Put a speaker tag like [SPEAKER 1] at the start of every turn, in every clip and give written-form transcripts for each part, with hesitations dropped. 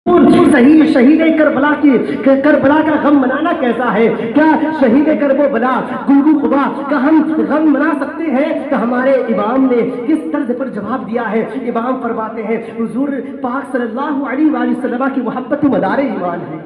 [SPEAKER 1] شہید کربلا کا غم منانا کیسا ہے؟ کیا شہید کربلا گلگو قبا کا ہم غم منا سکتے ہیں؟ تو ہمارے امام نے کس طرز پر جواب دیا ہے؟ امام فرماتے ہیں حضور پاک صلی اللہ علیہ وآلہ وسلم کی محبت مدار ایمان ہے۔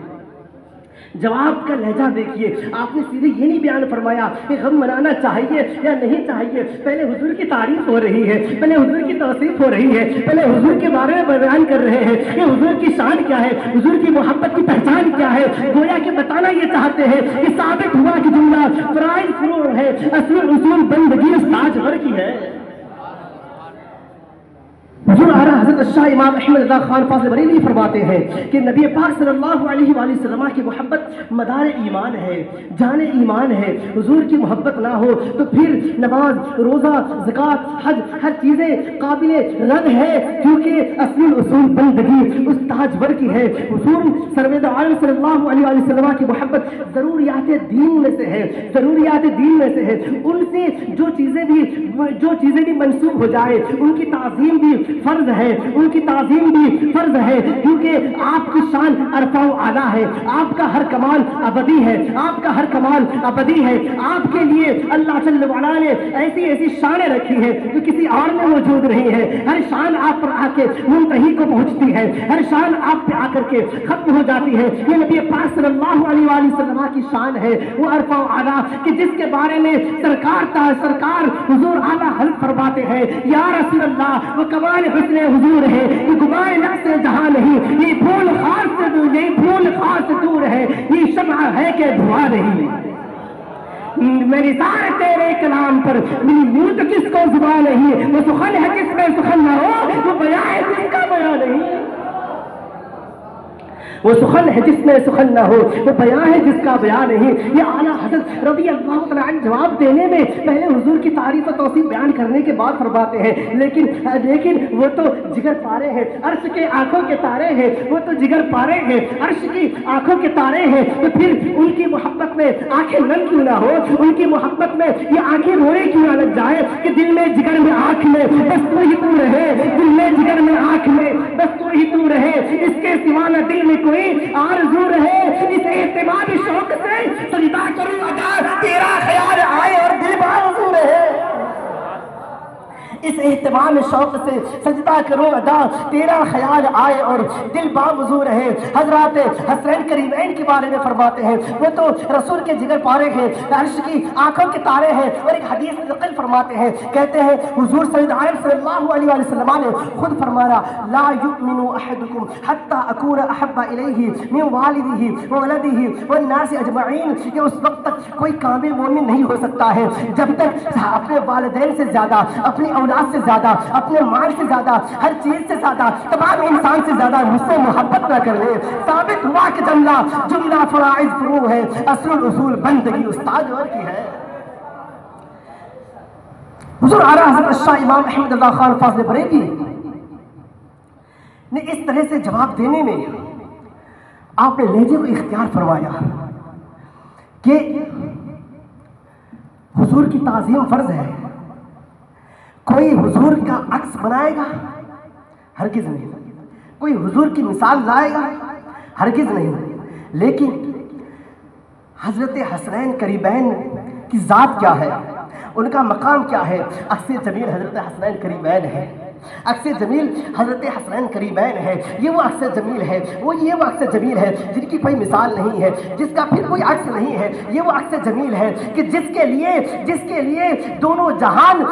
[SPEAKER 1] جواب کا لہجہ دیکھیے، آپ نے سیدھے یہ نہیں بیان فرمایا کہ غم منانا چاہیے یا نہیں چاہیے، پہلے حضور کی تعریف ہو رہی ہے، پہلے حضور کی توصیف ہو رہی ہے، پہلے حضور کے بارے میں بیان کر رہے ہیں کہ حضور کی شان کیا ہے، حضور کی محبت کی پہچان کیا ہے، گویا کہ بتانا یہ چاہتے ہیں کہ ثابت ہوا کہ جملہ فرائض فروع ہے، اصل اصول بندگی تاج ور کی ہے۔ حضور اعلیٰ حضرت شاہ امام احمد رضا خان فاضل بریلوی فرماتے ہیں کہ نبی پاک صلی اللہ علیہ وآلہ وسلم کی محبت مدار ایمان ہے، جان ایمان ہے۔ حضور کی محبت نہ ہو تو پھر نماز، روزہ، زکوٰۃ، حج، ہر چیزیں قابل رد ہے، کیونکہ اصل اصول بندگی اس تاجور کی ہے۔ حضور سرور عالم صلی اللہ علیہ وآلہ وسلم کی محبت ضروریات دین میں سے ہے، ضروریات دین میں سے ہے۔ ان سے جو چیزیں بھی منسوخ ہو جائے ان کی تعظیم بھی فرض ہے، ان کی تعظیم بھی فرض ہے، کیونکہ آپ کی شان عرفہ و اعلیٰ ہے، آپ کا ہر کمال ابدی ہے، آپ کا ہر کمال ابدی ہے۔ آپ کے لیے اللہ جل وعلا نے ایسی شانیں رکھی ہیں جو کسی اور میں موجود نہیں ہے۔ ہر شان آپ پر آ کے منتہی کو پہنچتی ہے، ہر شان آپ پہ آ کر کے ختم ہو جاتی ہے۔ یہ نبی پاک صلی اللہ علیہ وآلہ وسلم کی شان ہے، وہ عرفہ و اعلیٰ کہ جس کے بارے میں سرکار حضور اعلیٰ حضرت فرماتے ہیں یا رسول اللہ وہ کمال حسن حضور ہے، یہ گمائے نفس جہاں نہیں، یہ پھول خاص سے دور ہے، یہ شمع ہے کہ دھواں نہیں۔ میری سارے تیرے کلام پر میری منہ تو کس کو زبان نہیں، وہ سخن ہے جس میں سخن نہ ہو، وہ بیان ہے جس کا بیان نہیں، وہ سخن ہے جس میں سخن نہ ہو، وہ بیان ہے جس کا بیان نہیں۔ یہ اعلیٰ حضرت رضی اللہ تعالیٰ عنہ جواب دینے میں پہلے حضور کی تعریف و توصیف بیان کرنے کے بعد فرماتے ہیں لیکن وہ تو جگر پارے ہیں، عرش کے آنکھوں کے تارے ہیں، وہ تو جگر پارے ہیں، عرش کی آنکھوں کے تارے ہیں، تو پھر ان کی محبت میں آنکھیں نم کیوں نہ ہو، ان کی محبت میں یہ آنکھیں رونے کیوں نہ لگ جائے کہ دل میں جگر میں آنکھ میں بس تو ہی تو رہے، دل میں جگر میں آنکھ میں بس تو ہی تو رہے، اس کے سوا نہ دل میں کوئی آرزو رہے۔ اس اہتمام شوق سے سجدہ کروں اگر تیرا خیال آئے اور دل بارزو رہے، اس اہتمام شوق سے سجدہ کروں ادا تیرا خیال آئے اور دل بامزو رہے۔ حضرات حسنین کریمین کے بارے میں فرماتے ہیں وہ تو رسول کے جگر پارے ہیں، عرش کی آنکھوں کے تارے ہیں، اور ایک حدیث میں نقل فرماتے ہیں، کہتے ہیں حضور صلی اللہ علیہ وسلم نے خود فرمایا لا یؤمن احدکم حتی اکون احب الیہ من والدہ وولدہ والناس اجمعین، کہ اس وقت تک کوئی کامل مومن نہیں ہو سکتا ہے جب تک اپنے والدین سے زیادہ، اپنی اولاد سے زیادہ، اپنے مال سے زیادہ، ہر چیز سے زیادہ، تمام انسان سے زیادہ مجھ سے محبت نہ کر لے۔ ثابت ہوا کہ جملہ فرائض فروع ہے، اصل اصول بندگی استاد اور کی ہے۔ حضور اعلیٰ حضرت شاہ امام احمد رضا خان فاضل بریلوی نے اس طرح سے جواب دینے میں آپ نے لہجے کو اختیار فرمایا کہ حضور کی تعظیم فرض ہے، کوئی حضور کا عکس بنائے گا ہرگز نہیں، کوئی حضور کی مثال لائے گا ہرگز نہیں، لیکن حضرت حسنین کریمین کی ذات کیا ہے، ان کا مقام کیا ہے؟ عکس جمیل حضرت حسنین کریمین ہے، عکس جمیل حضرت حسنین کریمین ہے، یہ وہ عکس جمیل ہے، یہ وہ عکس جمیل ہے جن کی کوئی مثال نہیں ہے، جس کا پھر کوئی عکس نہیں ہے، یہ وہ عکس جمیل ہے کہ جس کے لیے دونوں جہان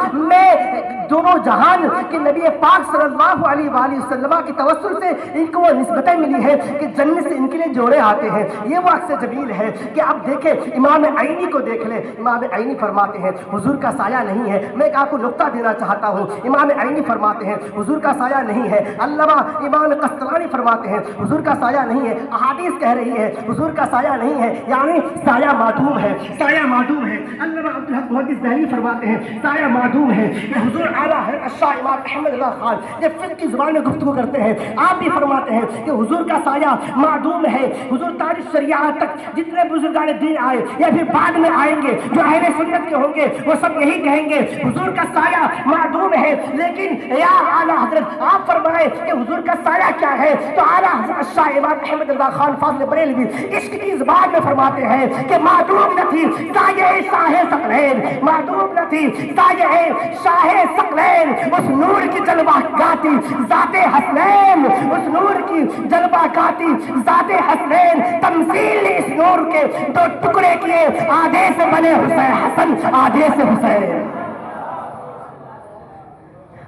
[SPEAKER 1] کے نبی پاک صلی اللہ علیہ وآلہ وسلم کی توسل سے ان کو وہ نسبتیں ملی ہے کہ جنت سے ان کے لیے جوڑے آتے ہیں، یہ وہ عکس جمیل ہے کہ آپ دیکھیں امام عینی کو دیکھ لیں، امام عینی فرماتے ہیں حضور کا سایہ نہیں ہے۔ میں ایک آپ کو نقطہ دینا چاہتا ہوں، امام عینی فرماتے ہیں حضور کا سایہ نہیں ہے، علامہ امام قسطلانی فرماتے ہیں حضور کا سایہ نہیں ہے، احادیث کہہ رہی ہے حضور کا سایہ نہیں ہے، یعنی سایہ معدوم ہے، سایہ معدوم ہے۔ علامہ عبدالحق محدث دہلوی فرماتے ہیں سایہ معدوم ہے۔ حضور اعلیٰ حضرت شاہ امام احمد رضا خان جب فقہ کی زبان میں گفتگو کرتے ہیں آپ بھی فرماتے ہیں کہ حضور کا سایہ معدوم ہے۔ حضور تاریخ شریعت تک جتنے بزرگان دین آئے یا پھر بعد میں آئیں گے جو اہل سنت کے ہوں گے وہ سب یہی کہیں گے حضور کا سایہ معدوم ہے، لیکن یا اعلیٰ حضرت آپ فرمائیں کہ حضور کا سایہ کیا کیا ہے؟ تو اعلیٰ حضرت شاہ امام احمد رضا خان فاضل بریلوی عشق کی زبان میں فرماتے ہیں کہ معدوم نہ تھی سایہ شاہ ثقلین، معدوم نہ تھی سایہ شاہ ثقلین، اس نور کی جلوہ گاتی ذات حسنین، اس نور کی جلوہ گاتی ذات حسنین، تمثیل نے اس نور کے دو ٹکڑے کیے، آدھے سے بنے حسین حسن، آدھے سے حسین۔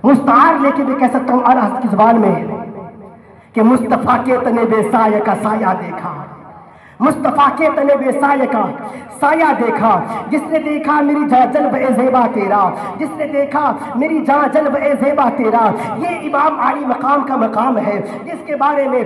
[SPEAKER 1] مستعار لے کے بھی کہہ سکتا ہوں اعلیٰ حضرت کی زبان میں کہ مصطفیٰ کے تنے بے سایہ کا سایہ دیکھا، مصطفیٰ کے تنے بے سایہ کا سایہ دیکھا، جس نے دیکھا میری جاں جلوہ اے زیبا تیرا، جس نے دیکھا میری جاں جلوہ اے زیبا تیرا۔ یہ امام عالی مقام کا مقام ہے جس کے بارے میں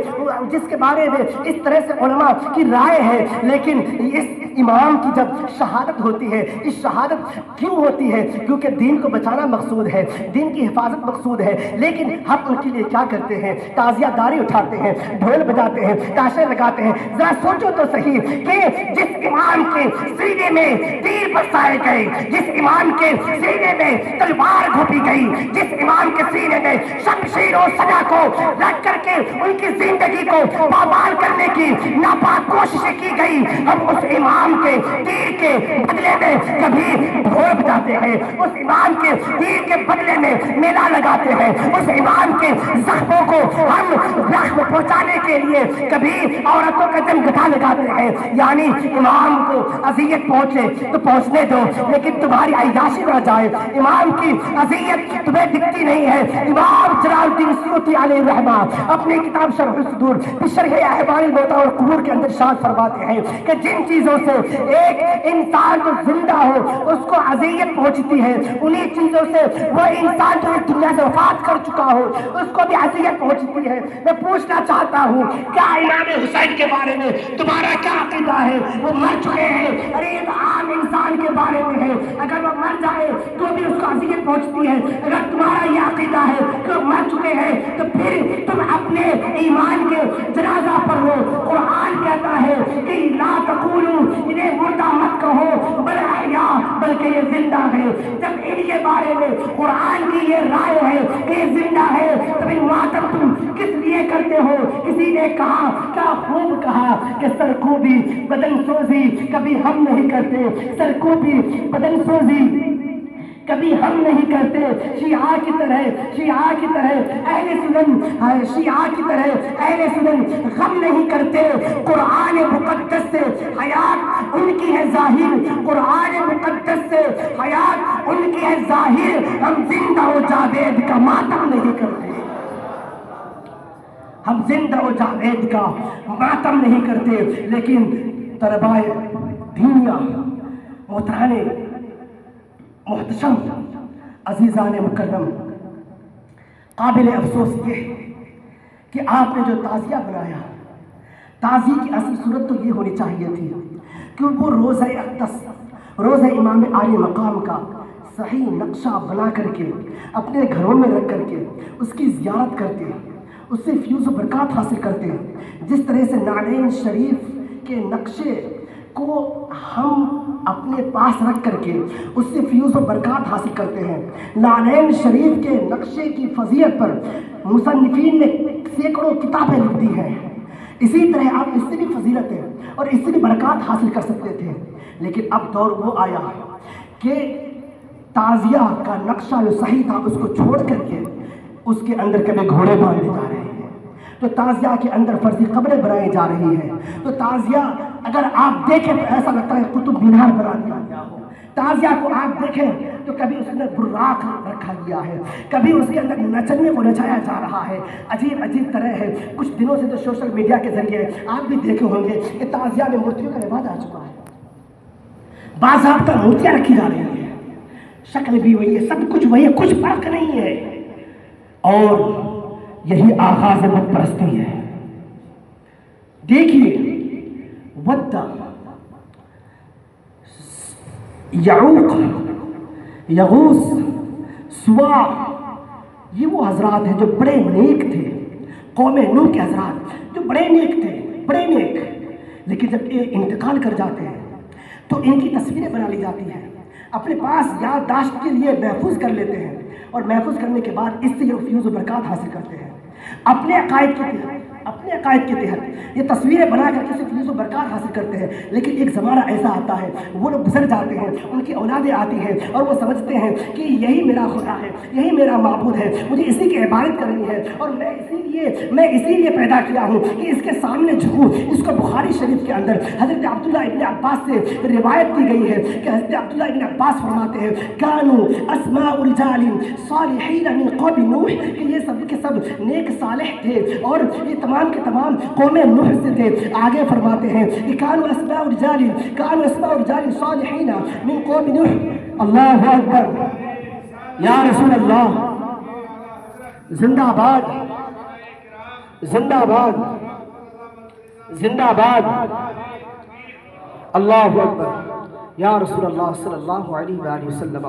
[SPEAKER 1] اس طرح سے علماء کی رائے ہے، لیکن اس امام کی جب شہادت ہوتی ہے، اس شہادت کیوں ہوتی ہے؟ کیونکہ دین کو بچانا مقصود ہے، دین کی حفاظت مقصود ہے، لیکن ہم ان کے لیے کیا کرتے ہیں؟ تعزیہ داری اٹھاتے ہیں، ڈھول بجاتے ہیں، تاشے لگاتے ہیں۔ ذرا سوچو تو صحیح کہ جس امام کے سینے میں تیر برسائے گئے، جس امام کے سینے میں تلوار گھونپی گئی، جس امام کے سینے میں شمشیر و سزا کو رکھ کر کے ان کی زندگی کو پامال کرنے کی ناپاک کوششیں کی گئی، ہم اس امام کے تیر کے بدلے میں کبھی ڈھول بجاتے ہیں، اس امام کے تیر کے بدلے میں میلہ لگاتے ہیں، اس امام کے زخموں کو ہم زخم پہنچانے کے لیے کبھی عورتوں کا جمگٹا لگاتے ہیں۔ یعنی امام کو اذیت پہنچے تو پہنچنے دو، لیکن تمہاری عیاشی نہ جائے۔ امام کی اذیت تمہیں دکھتی نہیں ہے۔ امام جلال الدین سیوطی علیہ الرحمہ اپنی کتاب شرح الصدور شرح احوال الموتى والقبور کے اندر ارشاد فرماتے ہیں کہ جن چیزوں سے ایک انسان جو زندہ ہو اس کو اذیت پہنچتی ہے، انہی چیزوں سے وہ انسان جو اس دنیا سے وفات کر چکا ہو اس کو بھی اذیت پہنچتی ہے۔ میں پوچھنا چاہتا ہوں کیا امام حسین کے بارے میں تمہارا کیا عقیدہ ہے؟ وہ مر چکے ہیں، ارے ایک عام انسان کے بارے میں ہے، اگر وہ مر جائے تو بھی اس کو اذیت پہنچتی ہے۔ اگر تمہارا یہ عقیدہ ہے کہ وہ مر چکے ہیں تو پھر تم اپنے ایمان کے جنازہ پڑھو۔ قرآن کہتا ہے کہ لا تقولوا انہیں مردہ مت کہو بل احیاء، بلکہ یہ زندہ ہے۔ جب ان کے بارے میں قرآن کی یہ رائے ہے کہ یہ زندہ ہے تو پھر ماتم تم کس لیے کرتے ہو؟ کسی نے کہا، کیا خوب کہا کہ سرکوبی بدن سوزی کبھی ہم نہیں کرتے، سرکوبی بدن سوزی کبھی ہم نہیں کرتے، شیعہ کی طرح اہل سنن، شیعہ کی طرح اہل سنن غم نہیں کرتے۔ قرآن مقدس سے حیات ان کی ہے ظاہر، قرآن مقدس سے حیات ان کی ہے ظاہر، ہم زندہ و جاوید کا ماتم نہیں کرتے، ہم زندہ و جاوید کا ماتم نہیں کرتے۔ لیکن طلبائے دینیا، محترم محتشم، عزیزان مکرم، قابل افسوس یہ کہ آپ نے جو تعزیہ بنایا، تعزیے کی اصل صورت تو یہ ہونی چاہیے تھی کہ وہ روزہ اقدس، روزہ امام عالی مقام کا صحیح نقشہ بنا کر کے اپنے گھروں میں رکھ کر کے اس کی زیارت کرتے، اس سے فیوز و برکات حاصل کرتے۔ جس طرح سے نعلین شریف کے نقشے کو ہم اپنے پاس رکھ کر کے اس سے فیوز و برکات حاصل کرتے ہیں۔ نعلین شریف کے نقشے کی فضیلت پر مصنفین نے سینکڑوں کتابیں لکھ دی ہیں۔ اسی طرح آپ اس سے بھی فضیلت ہے اور اس سے بھی برکات حاصل کر سکتے تھے، لیکن اب دور وہ آیا کہ تعزیہ کا نقشہ جو صحیح تھا اس کو چھوڑ کر کے اس کے اندر کبھی گھوڑے باندھے جا رہے ہیں، تو تعزیہ کے اندر فرضی قبریں بنائی جا رہی ہیں۔ تو تعزیہ اگر آپ دیکھیں تو ایسا لگتا ہے قطب مینار بنا دیا گیا ہو۔ تعزیہ کو آپ دیکھیں تو کبھی اس کے اندر براق رکھا گیا ہے، کبھی اس کے اندر نچنے کو نچایا جا رہا ہے، عجیب عجیب طرح ہے۔ کچھ دنوں سے تو سوشل میڈیا کے ذریعے آپ بھی دیکھے ہوں گے کہ تعزیہ میں مورتیوں کا رواج آ چکا ہے، باضابطہ مورتیاں رکھی جا رہی ہیں، شکل بھی وہی ہے، سب کچھ وہی ہے، کچھ فرق نہیں ہے، اور یہی آغاز بت پرستی ہے۔ دیکھیے ود، یعوق، یغوث، سوا، یہ وہ حضرات ہیں جو بڑے نیک تھے، قوم نوح کے حضرات جو بڑے نیک تھے، بڑے نیک، لیکن جب یہ انتقال کر جاتے ہیں تو ان کی تصویریں بنا لی جاتی ہیں، اپنے پاس یادداشت کے لیے محفوظ کر لیتے ہیں، اور محفوظ کرنے کے بعد اس سے یہ فیوز و برکات حاصل کرتے ہیں۔ اپنے عقائد کے تحت یہ تصویریں بنا کر کسی فیض و برکات حاصل کرتے ہیں، لیکن ایک زمانہ ایسا آتا ہے وہ لوگ گزر جاتے ہیں، ان کی اولادیں آتی ہیں اور وہ سمجھتے ہیں کہ یہی میرا خدا ہے، یہی میرا معبود ہے، مجھے اسی کی عبادت کرنی ہے، اور میں اسی لیے پیدا کیا ہوں کہ اس کے سامنے جھکوں۔ اس کو بخاری شریف کے اندر حضرت عبداللہ ابن عباس سے روایت کی گئی ہے کہ حضرت عبداللہ ابن عباس فرماتے ہیں کانوا اسماء رجال صالحین من قوم نوح، کہ یہ سب کے سب نیک صالح تھے اور یہ تمام کے تمام قوم نوح سے تھے۔ آگے فرماتے ہیں کہ کانوا اسماء رجال صالحین من قوم نوح۔ اللہ اکبر، یا رسول اللہ، زندہ باد، زندہ باد، زندہ باد، اللہ اکبر، یا رسول اللہ صلی اللہ علیہ وآلہ وسلم۔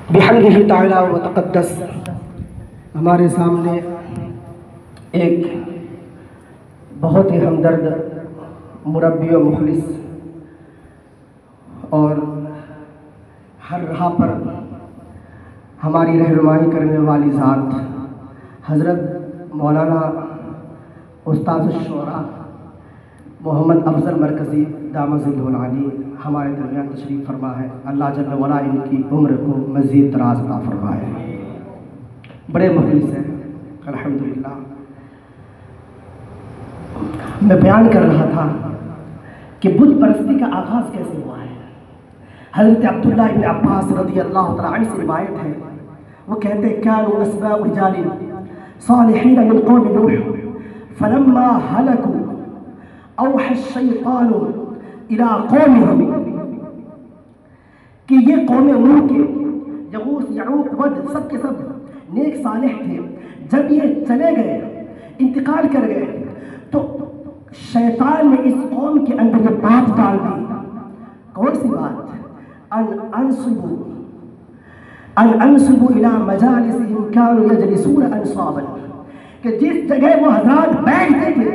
[SPEAKER 1] بحمدہ تعالی و تقدس ہمارے سامنے ایک بہت ہی ہمدرد مربی و مخلص اور ہر راہ پر ہماری رہنمائی کرنے والی ذات حضرت مولانا استاذ الشعراء محمد افضل مرکزی دامت العالی ہمارے درمیان تشریف فرما ہے۔ اللہ جل وعلا ان کی عمر کو مزید دراز عطا فرمائے۔ بڑے مخلص ہیں الحمدللہ۔ میں بیان کر رہا تھا کہ بت پرستی کا آغاز کیسے ہوا ہے۔ حضرت عبداللہ ابن عباس رضی اللہ تعالیٰ عنہ سے روایت ہے، وہ کہتے ہیں کانوا اسماء رجال صالحین من قوم نوح فلما ہلکوا اوحى الشیطان الى قومهم، کہ یہ قوم نوح کے یغوث یعوق ود سب کے سب نیک صالح تھے، جب یہ چلے گئے انتقال کر گئے تو شیطان نے اس قوم کے اندر یہ بات ڈال دی۔ کون سی بات؟ ان انصبوا الى مجالسهم كانوا يجلسون انصابا، کہ جس جگہ وہ حضرات بیٹھتے تھے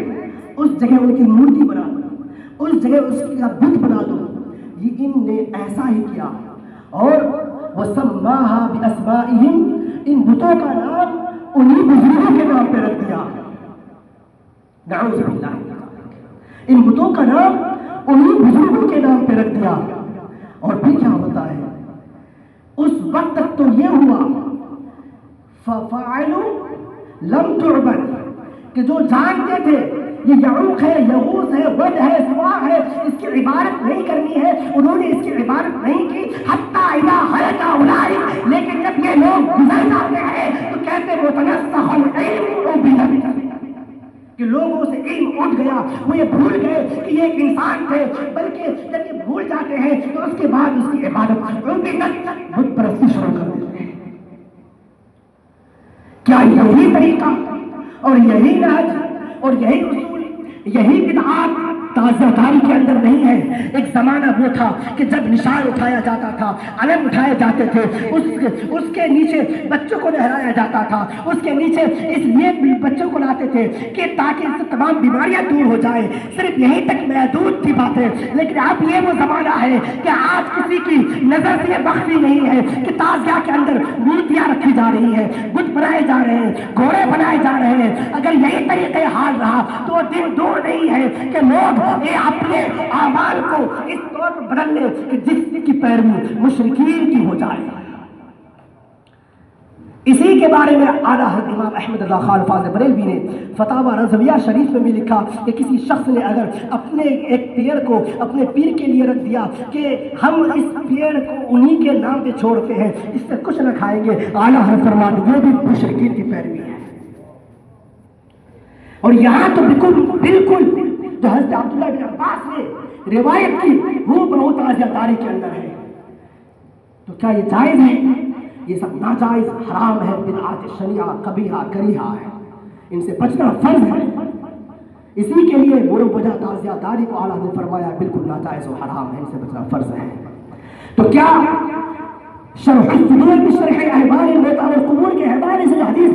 [SPEAKER 1] اس جگہ ان کی مورتی بنا دو، اس جگہ اس کا بت بنا دو۔ یہ ان نے ایسا ہی کیا اور وَسَمَّاهَا بِأَسْمَائِهِمْ، ان بتوں کا نام انہی بزرگوں کے نام پہ رکھ دیا۔ نعوذ باللہ، ان بتوں کا نام انہی بزرگوں کے نام پہ رکھ دیا۔ اور پھر کیا ہوتا ہے؟ اس وقت تک تو یہ ہوا فَفَعَلُوا لَمْ تُعْبَدْ، کہ جو جانتے تھے یہ یعوق ہے، یغوث ہے، ود ہے، سوا ہے، اس کی عبادت نہیں کرنی ہے، انہوں نے اس کی عبادت نہیں کی حتیٰ اذا ہلک اولئک، لیکن جب یہ لوگ گزر جاتے ہیں تو کہتے متنسخ العلم بِنَبِيٍ، کہ لوگوں سے علم اٹھ گیا، وہ یہ بھول گئے کہ یہ ایک انسان تھے، بلکہ جب یہ بھول جاتے ہیں تو اس کے بعد اس کی عبادت بت پرستی شروع کر دیتے ہیں۔ کیا یہی طریقہ اور یہی نہج اور یہی اصول، یہی بدعات تازہ داری کے اندر نہیں ہے؟ ایک زمانہ وہ تھا کہ جب نشان اٹھایا جاتا تھا، علم اٹھائے جاتے تھے، اس کے نیچے بچوں کو لہرایا جاتا تھا، اس کے نیچے اس لیے بچوں کو لاتے تھے کہ تاکہ اس سے تمام بیماریاں دور ہو جائیں۔ صرف یہیں تک محدود تھی باتیں، لیکن اب یہ وہ زمانہ ہے کہ آج کسی کی نظر سے مخفی نہیں ہے کہ تازیہ کے اندر مورتیاں رکھی جا رہی ہیں، بت بنائے جا رہے ہیں، گھوڑے بنائے جا رہے ہیں۔ اگر یہی طریقے حال رہا تو وہ دن دور نہیں ہے کہ لوگ یہ اپنے اعمال کو اس طور پر بدل لیں کہ جس کی پیروی مشرکین کی ہو جائے۔ اسی کے بارے میں اعلیٰ حضرت امام احمد رضا خان فاضل بریلوی نے فتاوی رضویہ شریف میں بھی لکھا کہ کسی شخص نے اگر اپنے ایک پیڑ کو اپنے پیر کے لیے رکھ دیا کہ ہم اس پیڑ کو انہی کے نام پہ چھوڑتے ہیں، اس سے کچھ نہ کھائیں گے، اعلیٰ حضرت فرماتے یہ بھی مشرکین کی پیروی ہے۔ اور یہاں تو بالکل جو حضرت عبداللہ بن عباس نے روایت کی وہ بہت تازیہ داری کے اندر ہے۔ تو کیا یہ جائز ہے؟ یہ سب ناجائز حرام ہے، بدعات شنیعہ قبیحہ کریہہ ہے، ان سے بچنا فرض ہے۔ اسی کے لیے برو وجہ تازیہ داری کو اعلیٰ نے فرمایا بالکل ناجائز و حرام ہے، ان سے بچنا فرض ہے۔ تو کیا شرح الصدور میں شرح احوال الموتى والقبور کے حوالے سے حدیث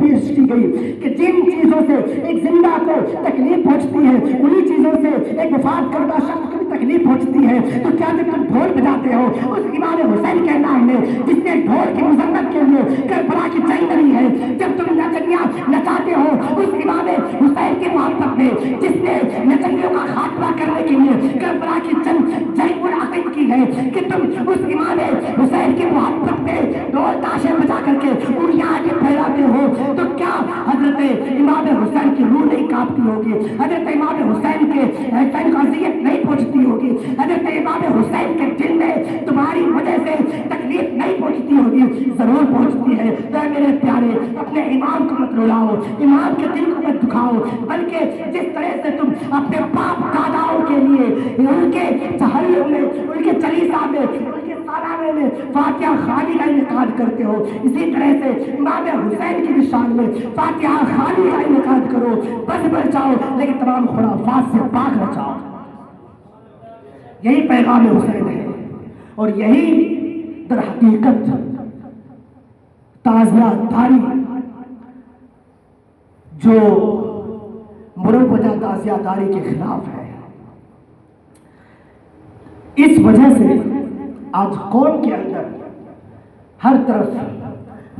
[SPEAKER 1] پیش کی گئی کہ جن چیزوں سے ایک زندہ کو تکلیف پہنچتی ہے, انہی چیزوں سے ایک وفات کردہ شخص کو بھی تکلیف پہنچتی ہے. تو کیا جب تم ڈھول بجاتے ہو اس امام حسین کے نام میں جس نے ڈھول کی مذمت کے لیے کربلا کی جنگ لڑی ہے, جب تم نچنیاں نچاتے ہو اس امام حسین کی محبت میں جس نے نچنیوں کا خاتمہ کرنے کے لیے کربلا کی جنگ منعقد کی ہے, کہ تم اس امام حسین کی محبت میں ڈھول تاشے بجا کر کے انہیں آگے پھیلاتے ہو, تو کیا حضرت امام حسین کی روح نہیں کانپتی ہوگی, حضرت امام حسین کے حسین کو اذیت نہیں پہنچتی ہوگی, حضرت امام حسین کے دل میں تمہاری وجہ سے تکلیف نہیں پہنچتی ہوگی؟ ضرور پہنچتی ہے. تو میرے پیارے اپنے امام کو مت رلاؤ, امام کے دل کو مت دکھاؤ, بلکہ جس طرح سے تم اپنے باپ داداؤں کے لیے ان کے تحلل میں, ان کے چلیسا میں, ان کے سالانہ میں فاتحہ خوانی کا انعقاد کرتے ہو, اسی طرح سے امام حسین کی شان میں فاتحہ خوانی کا انعقاد کرو. بس بچاؤ لیکن تمام خرافات سے پاک بچاؤ. یہی پیغام حسین ہے, اور یہی در حقیقت تازیہ داری جو مروجہ تازیہ داری کے خلاف ہے. اس وجہ سے آج قوم کے اندر ہر طرف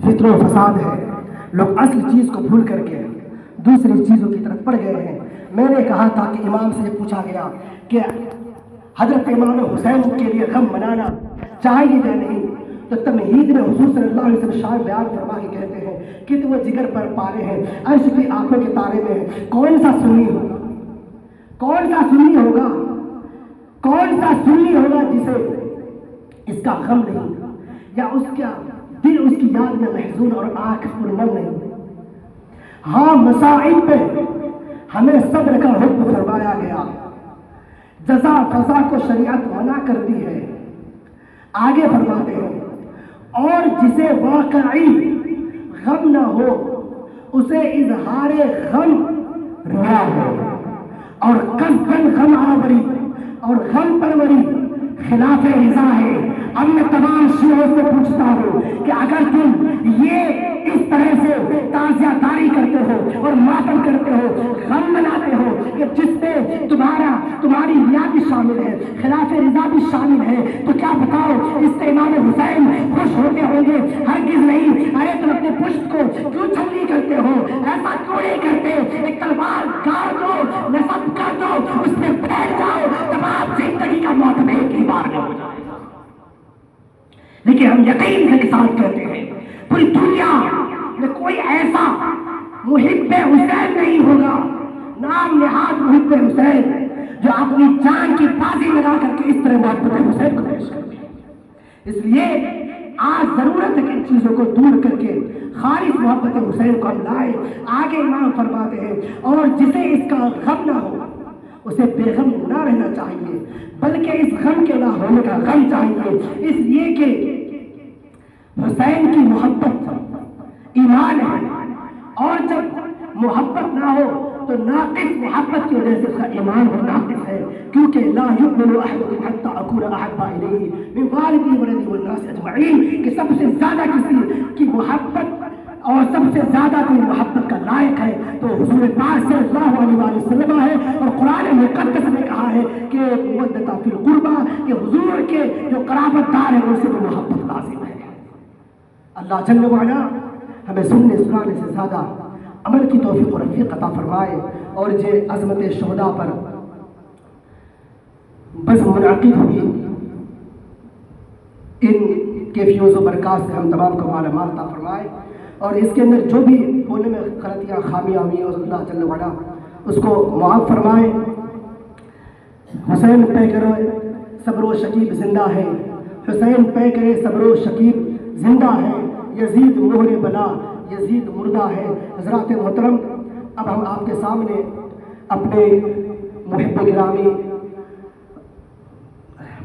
[SPEAKER 1] فطر و فساد ہے. لوگ اصل چیز کو بھول کر کے دوسری چیزوں کی طرف پڑ گئے ہیں. میں نے کہا تھا کہ امام سے پوچھا گیا کہ حضرت امام حسین کے لیے غم منانا چاہیے یا نہیں, تو تمہید میں حضور صلی اللہ علیہ وسلم شاہ بیان فرما کے کہتے ہیں کہ تو وہ جگر پر پارے ہیں, عرش کی آنکھوں کے تارے میں ہیں. کون سا سنی ہوگا, کون سا سنی ہوگا, کون سا سنی ہوگا جسے اس کا غم نہیں, یا اس کا دل اس کی یاد میں محزون اور آنکھ پرنم نہیں. ہاں, مصائب پہ ہمیں صبر کا حکم فرمایا گیا, جزا فضا کو شریعت منع کرتی ہے. آگے فرماتے ہیں اور جسے واقعی غم نہ ہو اسے اظہار غم روا ہے, اور قصداً غم آوری اور غم پروری خلاف رضا ہے. اب میں تمام شیعوں سے پوچھتا ہوں کہ اگر تم یہ اس طرح سے تازیہ داری کرتے ہو اور ماتم کرتے ہو, غم مناتے ہو کہ جس میں تمہاری ریا بھی شامل ہے, خلاف رضا بھی شامل ہے, تو کیا بتاؤ اس سے امام حسین خوش ہوتے ہوں گے؟ ہرگز نہیں. ارے تم اپنے پشت کو کیوں چھلنی کرتے ہو؟ ایسا کیوں نہیں کرتے؟ ایک تلوار گاڑ دو, نصب کر دو, اس میں بیٹھ جاؤ, تمام زندگی کا موت ایک ہی بار میں ہو جائے. لیکن ہم یقین کے ساتھ کہتے ہیں پوری دنیا میں کوئی ایسا محب حسین نہیں ہوگا, نام نہاد محب حسین, جو اپنی جان کی بازی لگا کر کے اس طرح محبت حسین کو پیش کرتے ہیں. اس لیے آج ضرورت ہے کہ ان چیزوں کو دور کر کے خالص محبت حسین کو ہم لائیں. آگے امام فرماتے ہیں اور جسے اس کا غم نہ ہو اسے بے غم نہ رہنا چاہیے, بلکہ اس غم کے نہ ہونے کا غم چاہیے. اس لیے کہ حسین کی محبت ایمان ہے, اور جب محبت نہ ہو تو ناقص محبت کی وجہ سے اس کا ایمان بھی ناقص ہے. کیونکہ لا یؤمن احدکم حتی اکون احب الیہ من والدی ولدی والناس اجمعین, کہ سب سے زیادہ کسی کی محبت اور سب سے زیادہ کوئی محبت کا لائق ہے تو حضور پاک صلی اللہ علیہ وسلم ہے. اور قرآن مقدس نے کہا ہے کہ مودۃ فی القربہ, کہ حضور کے جو قرابت دار ہیں ان سے بھی محبت لازم ہے. اللہ جل وعلا ہمیں سننے سنانے سے زیادہ عمل کی توفیق و رفیق عطا فرمائے, اور یہ عظمت شہداء پر بس منعقد ہوئی ان کے فیوز و برکات سے ہم تمام کو مالا مال عطا فرمائے, اور اس کے اندر جو بھی بولنے میں غلطیاں خامیاں ہوئی اور اللہ جل وعلا اس کو معاف فرمائے. حسین پہ کرو صبر و شکیب زندہ ہے, حسین پہ کرے صبر و شکیب زندہ ہے, یزید مہر بلا یزید مردہ ہے. حضرات محترم, اب ہم آپ کے سامنے اپنے محب گرامی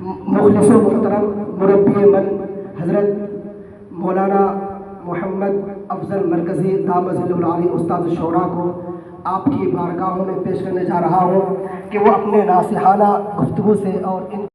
[SPEAKER 1] مخلص و محترم مربی من حضرت مولانا محمد افضل مرکزی دامت ظل العالی استاد الشعراء کو آپ کی بارگاہوں میں پیش کرنے جا رہا ہوں کہ وہ اپنے ناصحانہ گفتگو سے اور ان